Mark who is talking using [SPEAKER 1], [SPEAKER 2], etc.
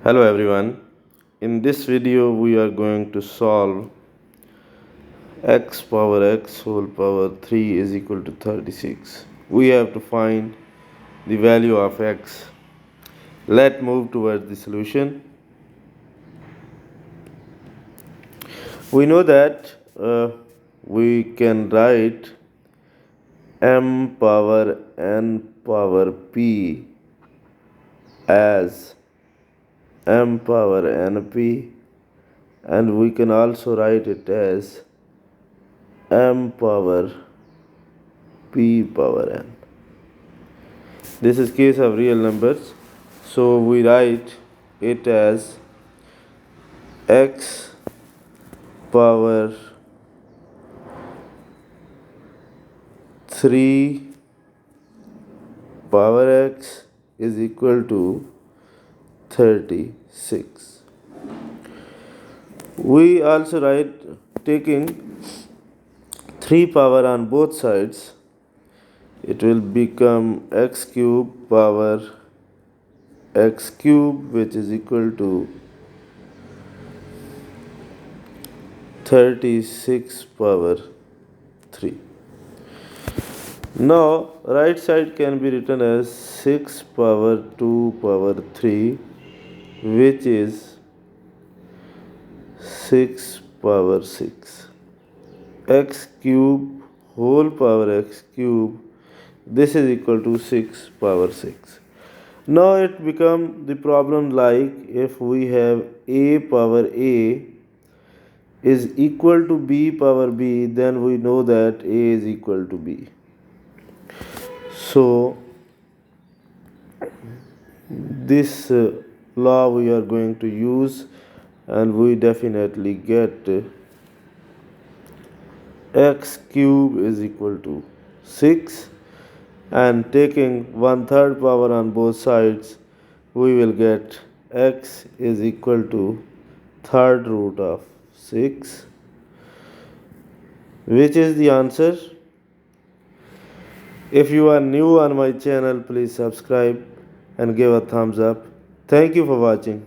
[SPEAKER 1] Hello everyone. In this video we are going to solve x power x whole power 3 is equal to 36. We have to find the value of x. Let's move towards the solution. We know that we can write m power n power p as m power np, and we can also write it as m power p power n. This is case of real numbers, so we write it as x power 3 power x is equal to 36. We also write taking 3 power on both sides, it will become x cube power x cube, which is equal to 36 power 3. Now right side can be written as 6 power 2 power 3, which is 6 power 6. X cube whole power x cube, this is equal to 6 power 6. Now it become the problem like if we have a power a is equal to b power b, then we know that a is equal to b. So this law we are going to use, and we definitely get x cube is equal to 6, and taking 1/3 power on both sides, we will get x is equal to third root of 6, which is the answer. If you are new on my channel, please subscribe and give a thumbs up. Thank you for watching.